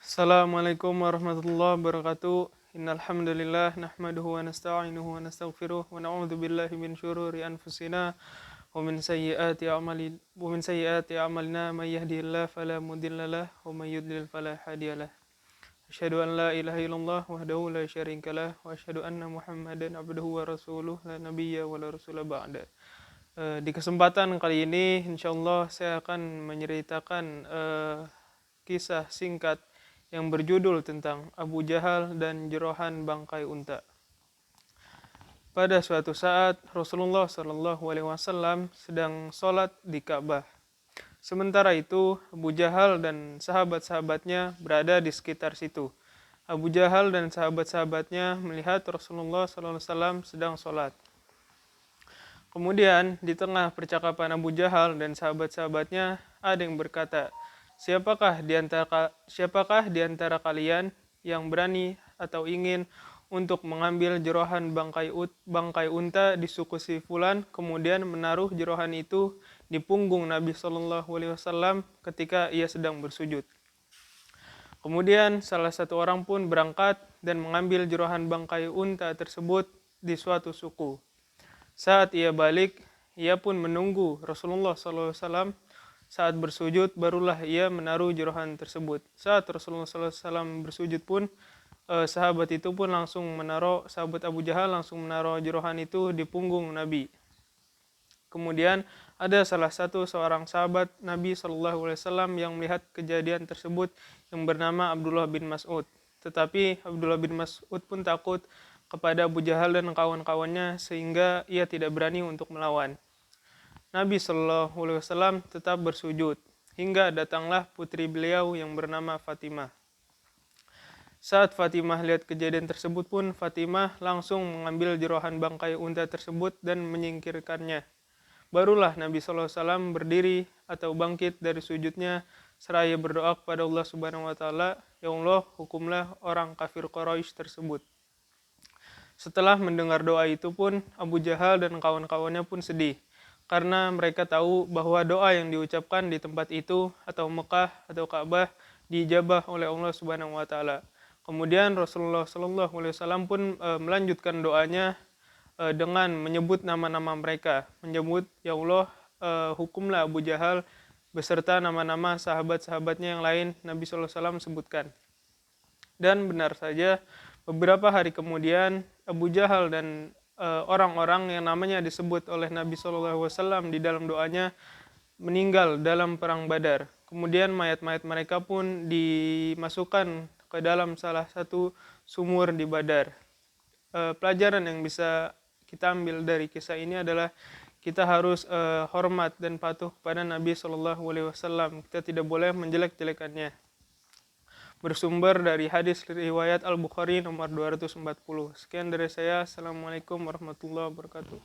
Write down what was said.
Assalamualaikum warahmatullahi wabarakatuh. Innal hamdalillah nahmaduhu wa nasta'inuhu wa nastaghfiruh wa na'udzu billahi min syururi anfusina wa min sayyiati a'malina may yahdihillahu fala mudhillalah wa may yudlil fala hadiyalah. Asyhadu an la ilaha illallah wahdahu la syarikalah wa asyhadu anna Muhammadan abduhu wa rasuluh la nabiyya wa la rasula ba'da. Di kesempatan kali ini insyaallah saya akan menceritakan kisah singkat yang berjudul tentang Abu Jahal dan jerohan bangkai unta. Pada suatu saat Rasulullah Shallallahu Alaihi Wasallam sedang sholat di Ka'bah. Sementara itu Abu Jahal dan sahabat-sahabatnya berada di sekitar situ. Abu Jahal dan sahabat-sahabatnya melihat Rasulullah Shallallahu Alaihi Wasallam sedang sholat. Kemudian di tengah percakapan Abu Jahal dan sahabat-sahabatnya ada yang berkata, Siapakah di antara kalian yang berani atau ingin untuk mengambil jerohan bangkai unta di suku si Fulan, kemudian menaruh jerohan itu di punggung Nabi Shallallahu Alaihi Wasallam ketika ia sedang bersujud. Kemudian salah satu orang pun berangkat dan mengambil jerohan bangkai unta tersebut di suatu suku. Saat ia balik, ia pun menunggu Rasulullah Shallallahu Alaihi Wasallam. Saat bersujud, barulah ia menaruh jerohan tersebut. Saat Rasulullah SAW bersujud pun, sahabat Abu Jahal langsung menaruh jerohan itu di punggung Nabi. Kemudian ada seorang sahabat Nabi SAW yang melihat kejadian tersebut yang bernama Abdullah bin Mas'ud. Tetapi Abdullah bin Mas'ud pun takut kepada Abu Jahal dan kawan-kawannya sehingga ia tidak berani untuk melawan. Nabi Shallallahu Alaihi Wasallam tetap bersujud hingga datanglah putri beliau yang bernama Fatimah. Saat Fatimah lihat kejadian tersebut pun Fatimah langsung mengambil jerohan bangkai unta tersebut dan menyingkirkannya. Barulah Nabi Shallallahu Alaihi Wasallam berdiri atau bangkit dari sujudnya seraya berdoa kepada Allah Subhanahu Wa Taala, Ya Allah, hukumlah orang kafir Quraisy tersebut. Setelah mendengar doa itu pun Abu Jahal dan kawan-kawannya pun sedih. Karena mereka tahu bahwa doa yang diucapkan di tempat itu atau Mekah atau Ka'bah diijabah oleh Allah Subhanahu wa taala. Kemudian Rasulullah Shallallahu alaihi wasallam pun melanjutkan doanya dengan menyebut nama-nama mereka, menyebut ya Allah, hukumlah Abu Jahal beserta nama-nama sahabat-sahabatnya yang lain Nabi Sallallahu alaihi wasallam sebutkan. Dan benar saja beberapa hari kemudian Abu Jahal dan orang-orang yang namanya disebut oleh Nabi SAW di dalam doanya meninggal dalam perang Badar. Kemudian mayat-mayat mereka pun dimasukkan ke dalam salah satu sumur di Badar. Pelajaran yang bisa kita ambil dari kisah ini adalah kita harus hormat dan patuh kepada Nabi SAW. Kita tidak boleh menjelek-jelekannya. Bersumber dari hadis riwayat Al-Bukhari nomor 240. Sekian dari saya. Assalamualaikum warahmatullahi wabarakatuh.